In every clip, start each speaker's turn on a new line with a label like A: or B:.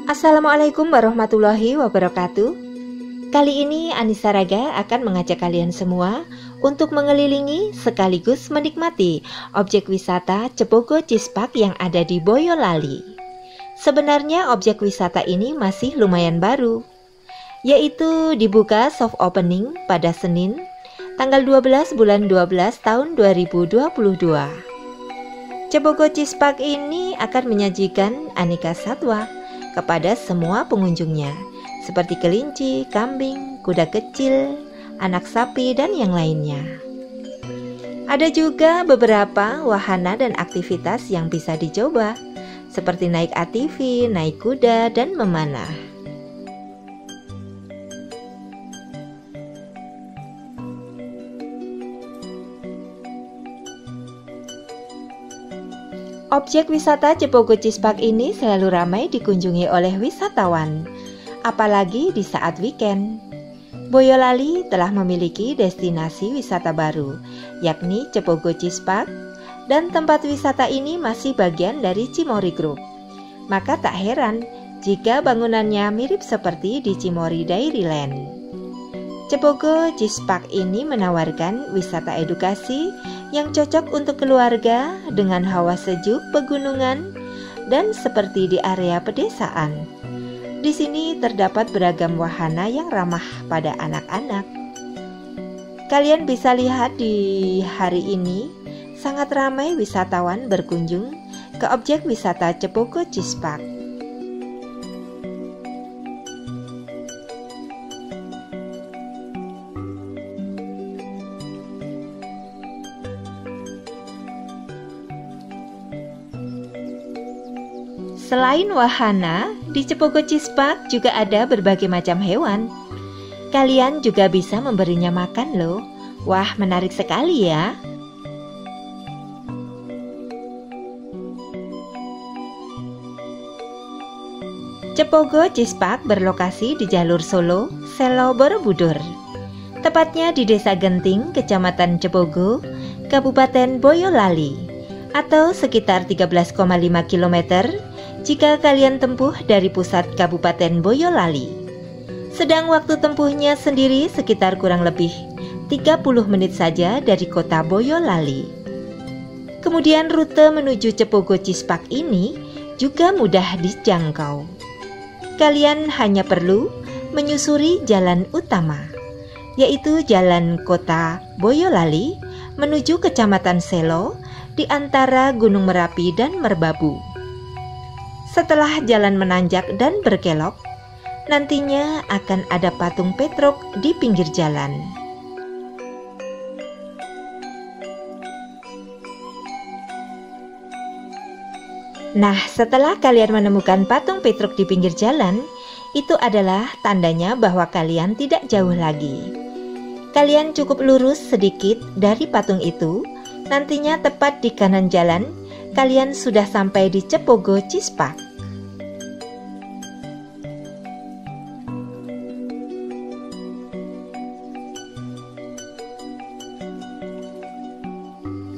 A: Assalamualaikum warahmatullahi wabarakatuh. Kali ini Anissa Raga akan mengajak kalian semua untuk mengelilingi sekaligus menikmati objek wisata Cepogo Cispak yang ada di Boyolali. Sebenarnya objek wisata ini masih lumayan baru, yaitu dibuka soft opening pada Senin, tanggal 12 bulan 12 tahun 2022. Cepogo Cispak ini akan menyajikan aneka satwa kepada semua pengunjungnya, seperti kelinci, kambing, kuda kecil, anak sapi, dan yang lainnya. Ada juga beberapa wahana dan aktivitas yang bisa dicoba, seperti naik ATV, naik kuda, dan memanah. Objek wisata Cepogo Cispak ini selalu ramai dikunjungi oleh wisatawan, apalagi di saat weekend. Boyolali telah memiliki destinasi wisata baru, yakni Cepogo Cispak, dan tempat wisata ini masih bagian dari Cimory Group. Maka tak heran jika bangunannya mirip seperti di Cimory Dairyland. Cepogo Cispak ini menawarkan wisata edukasi yang cocok untuk keluarga dengan hawa sejuk pegunungan dan seperti di area pedesaan. Di sini terdapat beragam wahana yang ramah pada anak-anak. Kalian bisa lihat di hari ini sangat ramai wisatawan berkunjung ke objek wisata Cepogo Cispak. Selain wahana, di Cepogo Cispak juga ada berbagai macam hewan. Kalian juga bisa memberinya makan loh. Wah, menarik sekali ya. Cepogo Cispak berlokasi di jalur Solo, Selo Borobudur. Tepatnya di Desa Genting, Kecamatan Cepogo, Kabupaten Boyolali, atau sekitar 13,5 km jika kalian tempuh dari pusat Kabupaten Boyolali. Sedang waktu tempuhnya sendiri sekitar kurang lebih 30 menit saja dari kota Boyolali. Kemudian rute menuju Cepogo Cispak ini juga mudah dijangkau. Kalian hanya perlu menyusuri jalan utama, yaitu jalan kota Boyolali menuju Kecamatan Selo di antara Gunung Merapi dan Merbabu. Setelah jalan menanjak dan berkelok, nantinya akan ada patung Petruk di pinggir jalan. Nah, setelah kalian menemukan patung Petruk di pinggir jalan, itu adalah tandanya bahwa kalian tidak jauh lagi. Kalian cukup lurus sedikit dari patung itu, nantinya tepat di kanan jalan, kalian sudah sampai di Cepogo Cispak.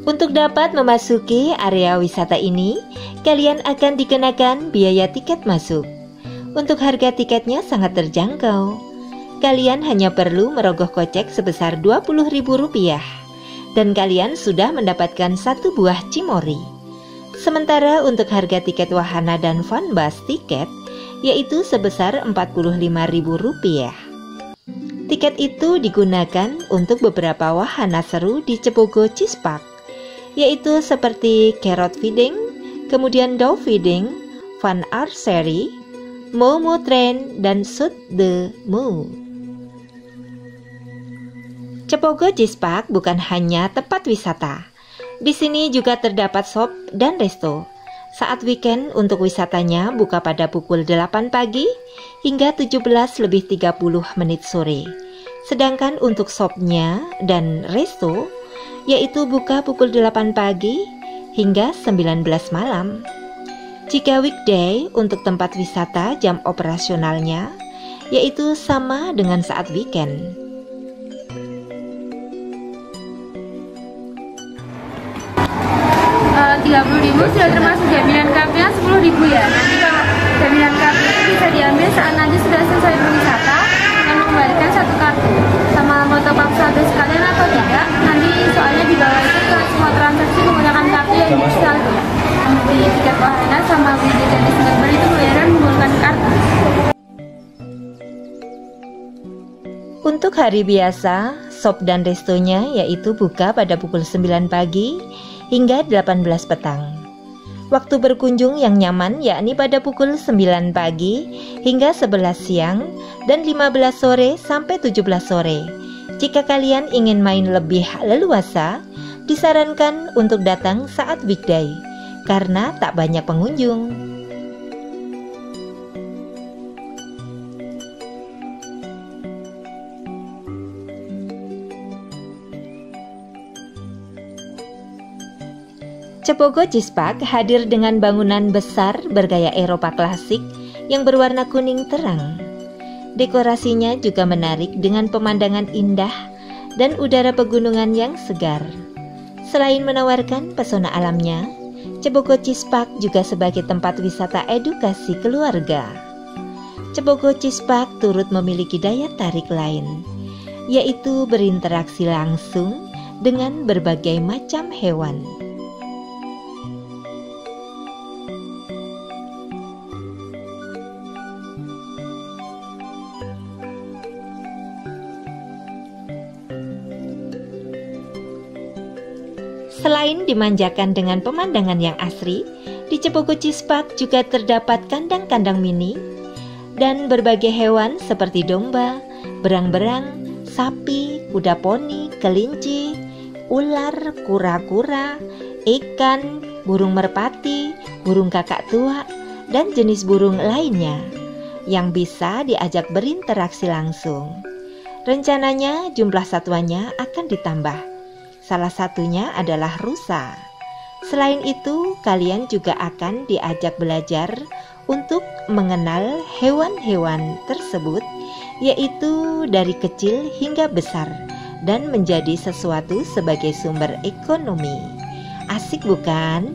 A: Untuk dapat memasuki area wisata ini, kalian akan dikenakan biaya tiket masuk. Untuk harga tiketnya sangat terjangkau. Kalian hanya perlu merogoh kocek sebesar Rp20.000 dan kalian sudah mendapatkan satu buah Cimory. Sementara untuk harga tiket wahana dan fun bus tiket yaitu sebesar Rp45.000. Tiket itu digunakan untuk beberapa wahana seru di Cepogo Cispak, yaitu seperti carrot feeding, kemudian dove feeding, fun archery, Momo train, dan shoot the moon. Cepogo Cispak bukan hanya tempat wisata. Di sini juga terdapat shop dan resto. Saat weekend untuk wisatanya buka pada pukul 8 pagi hingga 17:30 sore. Sedangkan untuk shopnya dan resto yaitu buka pukul 8 pagi hingga 19 malam. Jika weekday untuk tempat wisata jam operasionalnya yaitu sama dengan saat weekend.
B: 30.000 sudah termasuk jaminan kapnya 10.000 ya. Nanti kalau jaminan kapnya bisa diambil saat nanti sudah selesai berwisata dan mengembalikan satu kartu. Sama mau top up saldo sekalian atau tidak, nanti soalnya di bawah itu semua transaksi menggunakan kartu yang di saldo. Beli tiket wahana sama beli tiket di Singapura itu bayaran menggunakan kartu.
A: Untuk hari biasa, shop dan restonya yaitu buka pada pukul 9 pagi hingga 18 petang. Waktu berkunjung yang nyaman yakni pada pukul 9 pagi hingga 11 siang dan 15 sore sampai 17 sore. Jika kalian ingin main lebih leluasa, disarankan untuk datang saat weekday karena tak banyak pengunjung. Cepogo Cheese Park hadir dengan bangunan besar bergaya Eropa klasik yang berwarna kuning terang. Dekorasinya juga menarik dengan pemandangan indah dan udara pegunungan yang segar. Selain menawarkan pesona alamnya, Cepogo Cheese Park juga sebagai tempat wisata edukasi keluarga. Cepogo Cheese Park turut memiliki daya tarik lain, yaitu berinteraksi langsung dengan berbagai macam hewan. Selain dimanjakan dengan pemandangan yang asri, di Cepogo Cheese Park juga terdapat kandang-kandang mini dan berbagai hewan seperti domba, berang-berang, sapi, kuda poni, kelinci, ular, kura-kura, ikan, burung merpati, burung kakak tua, dan jenis burung lainnya yang bisa diajak berinteraksi langsung. Rencananya jumlah satuannya akan ditambah. Salah satunya adalah rusa. Selain itu, kalian juga akan diajak belajar untuk mengenal hewan-hewan tersebut, yaitu dari kecil hingga besar, dan menjadi sesuatu sebagai sumber ekonomi. Asik bukan?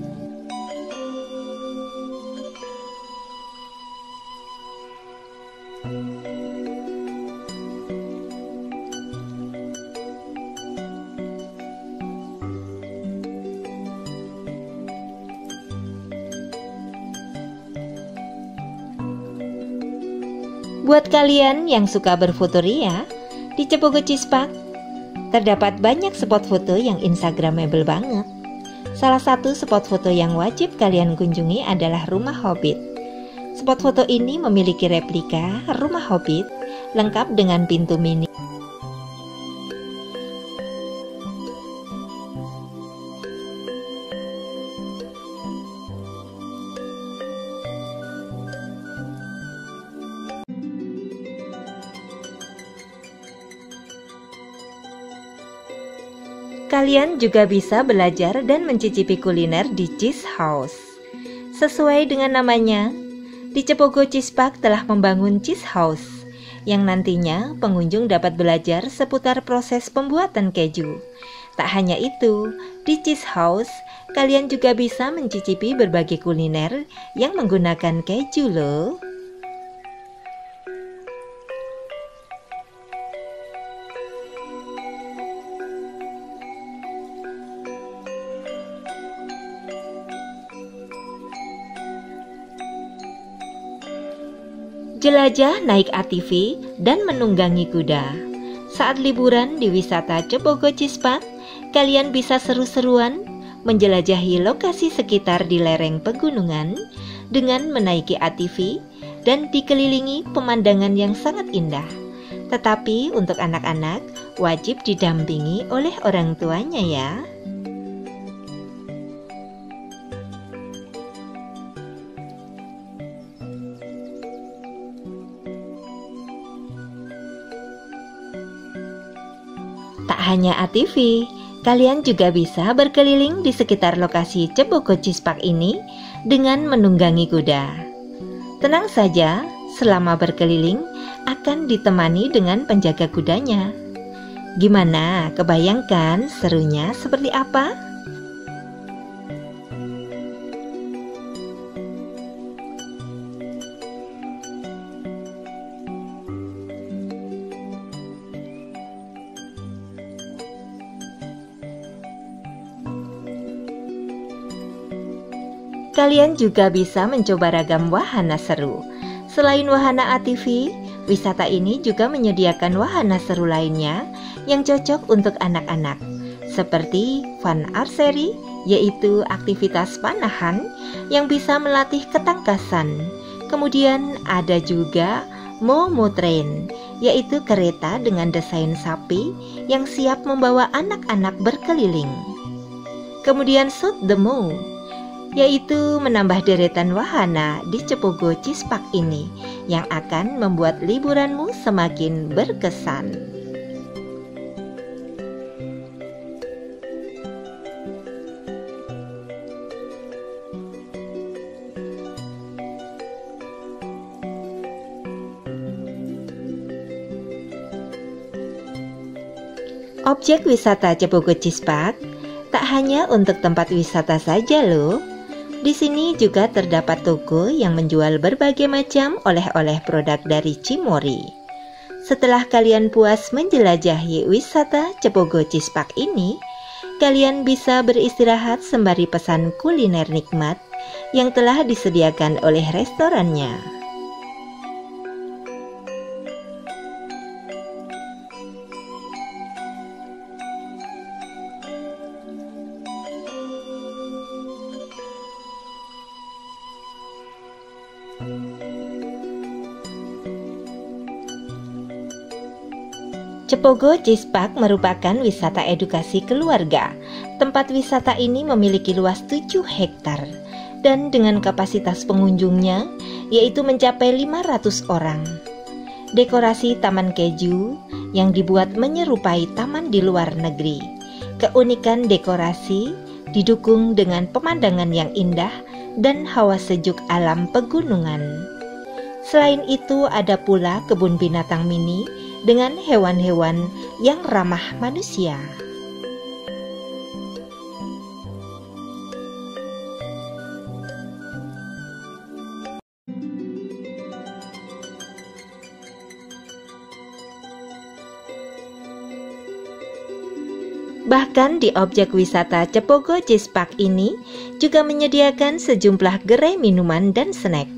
A: Buat kalian yang suka berfoto ria, di Cepogo Cheese Park terdapat banyak spot foto yang instagramable banget. Salah satu spot foto yang wajib kalian kunjungi adalah Rumah Hobbit. Spot foto ini memiliki replika Rumah Hobbit lengkap dengan pintu mini. Kalian juga bisa belajar dan mencicipi kuliner di Cheese House. Sesuai dengan namanya, di Cepogo Cheese Park telah membangun Cheese House, yang nantinya pengunjung dapat belajar seputar proses pembuatan keju. Tak hanya itu, di Cheese House, kalian juga bisa mencicipi berbagai kuliner yang menggunakan keju loh. Jelajah naik ATV dan menunggangi kuda. Saat liburan di wisata Cepogo Cheese Park, kalian bisa seru-seruan menjelajahi lokasi sekitar di lereng pegunungan dengan menaiki ATV dan dikelilingi pemandangan yang sangat indah. Tetapi untuk anak-anak wajib didampingi oleh orang tuanya ya. Tak hanya ATV, kalian juga bisa berkeliling di sekitar lokasi Cepogo Cheese Park ini dengan menunggangi kuda. Tenang saja, selama berkeliling akan ditemani dengan penjaga kudanya. Gimana, kebayangkan serunya seperti apa? Kalian juga bisa mencoba ragam wahana seru. Selain wahana ATV, wisata ini juga menyediakan wahana seru lainnya yang cocok untuk anak-anak, seperti fun archery, yaitu aktivitas panahan yang bisa melatih ketangkasan. Kemudian ada juga Momo Train, yaitu kereta dengan desain sapi yang siap membawa anak-anak berkeliling. Kemudian Shoot the Mo, yaitu menambah deretan wahana di Cepogo Cispak ini yang akan membuat liburanmu semakin berkesan. Objek wisata Cepogo Cispak tak hanya untuk tempat wisata saja loh. Di sini juga terdapat toko yang menjual berbagai macam oleh-oleh produk dari Cimory. Setelah kalian puas menjelajahi wisata Cepogo Cispak ini, kalian bisa beristirahat sembari pesan kuliner nikmat yang telah disediakan oleh restorannya. Cepogo Cispak merupakan wisata edukasi keluarga. Tempat wisata ini memiliki luas 7 hektar dan dengan kapasitas pengunjungnya yaitu mencapai 500 orang. Dekorasi taman keju yang dibuat menyerupai taman di luar negeri. Keunikan dekorasi didukung dengan pemandangan yang indah dan hawa sejuk alam pegunungan. Selain itu ada pula kebun binatang mini dengan hewan-hewan yang ramah manusia. Bahkan di objek wisata Cepogo Cispak ini juga menyediakan sejumlah gerai minuman dan snack,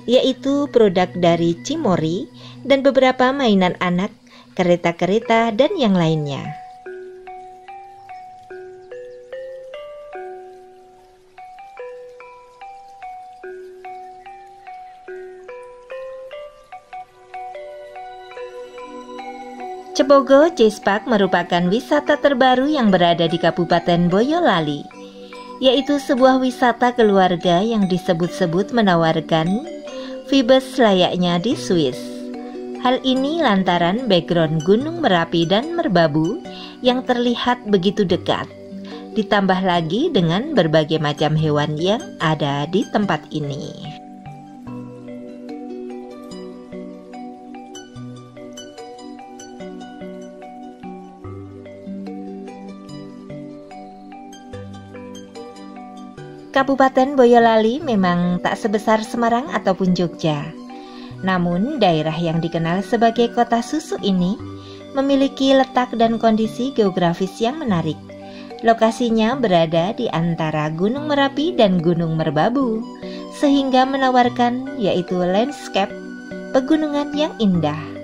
A: yaitu produk dari Cimory dan beberapa mainan anak, kereta-kereta, dan yang lainnya. Cepogo Cispak merupakan wisata terbaru yang berada di Kabupaten Boyolali, yaitu sebuah wisata keluarga yang disebut-sebut menawarkan vibes layaknya di Swiss. Hal ini lantaran background Gunung Merapi dan Merbabu yang terlihat begitu dekat, ditambah lagi dengan berbagai macam hewan yang ada di tempat ini. Kabupaten Boyolali memang tak sebesar Semarang ataupun Jogja. Namun daerah yang dikenal sebagai kota susu ini memiliki letak dan kondisi geografis yang menarik. Lokasinya berada di antara Gunung Merapi dan Gunung Merbabu, sehingga menawarkan yaitu landscape pegunungan yang indah.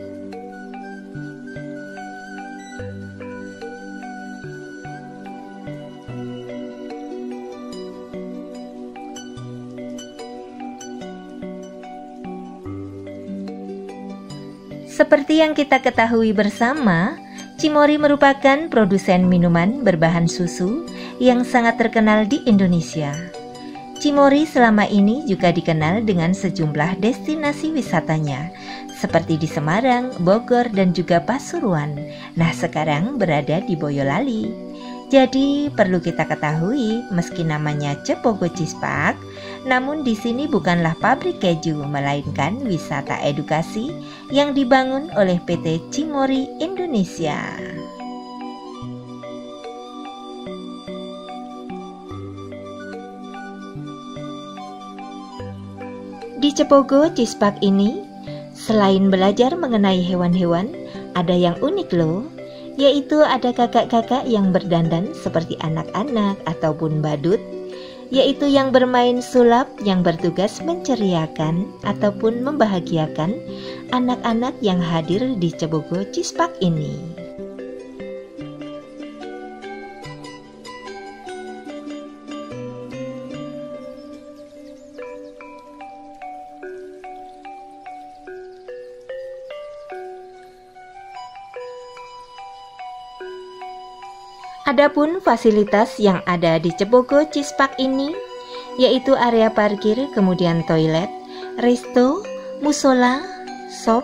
A: Seperti yang kita ketahui bersama, Cimory merupakan produsen minuman berbahan susu yang sangat terkenal di Indonesia. Cimory selama ini juga dikenal dengan sejumlah destinasi wisatanya, seperti di Semarang, Bogor, dan juga Pasuruan. Nah, sekarang berada di Boyolali. Jadi perlu kita ketahui, meski namanya Cepogo Cispak, namun di sini bukanlah pabrik keju, melainkan wisata edukasi yang dibangun oleh PT Cimory Indonesia. Di Cepogo Cispak ini, selain belajar mengenai hewan-hewan, ada yang unik loh, yaitu ada kakak-kakak yang berdandan seperti anak-anak ataupun badut yaitu yang bermain sulap yang bertugas menceriakan ataupun membahagiakan anak-anak yang hadir di Cebogo Cispak ini. Adapun fasilitas yang ada di Cebogo Cispak ini yaitu area parkir, kemudian toilet, resto, musola, shop,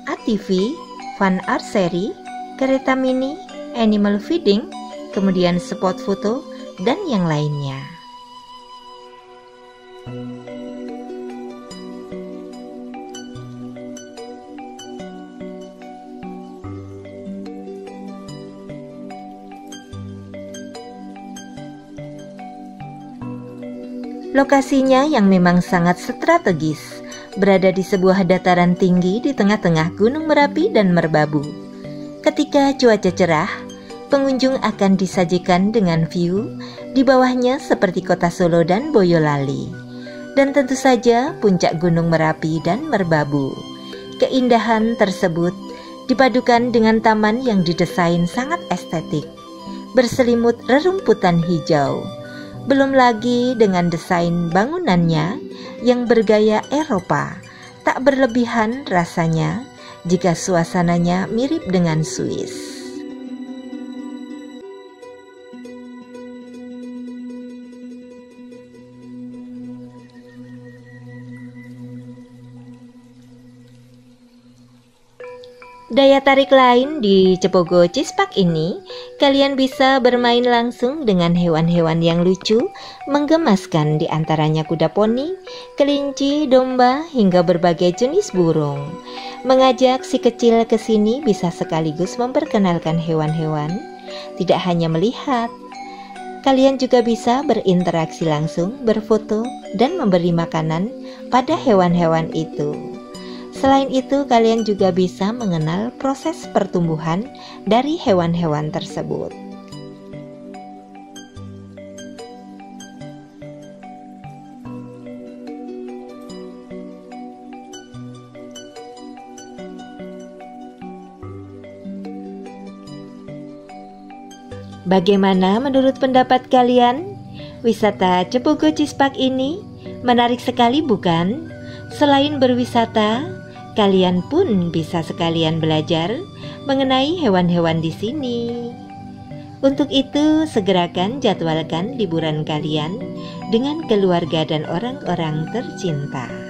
A: ATV, fun archery, kereta mini, animal feeding, kemudian spot foto, dan yang lainnya. Lokasinya yang memang sangat strategis, berada di sebuah dataran tinggi di tengah-tengah Gunung Merapi dan Merbabu. Ketika cuaca cerah, pengunjung akan disajikan dengan view di bawahnya seperti kota Solo dan Boyolali. Dan tentu saja puncak Gunung Merapi dan Merbabu. Keindahan tersebut dipadukan dengan taman yang didesain sangat estetik, berselimut rerumputan hijau. Belum lagi dengan desain bangunannya yang bergaya Eropa, tak berlebihan rasanya jika suasananya mirip dengan Swiss. Daya tarik lain di Cebogo Cispak ini, kalian bisa bermain langsung dengan hewan-hewan yang lucu, menggemaskan, di antaranya kuda poni, kelinci, domba, hingga berbagai jenis burung. Mengajak si kecil ke sini bisa sekaligus memperkenalkan hewan-hewan, tidak hanya melihat. Kalian juga bisa berinteraksi langsung, berfoto, dan memberi makanan pada hewan-hewan itu. Selain itu, kalian juga bisa mengenal proses pertumbuhan dari hewan-hewan tersebut. Bagaimana menurut pendapat kalian? Wisata Cebogo Cispak ini menarik sekali, bukan? Selain berwisata, kalian pun bisa sekalian belajar mengenai hewan-hewan di sini. Untuk itu, segerakan jadwalkan liburan kalian dengan keluarga dan orang-orang tercinta.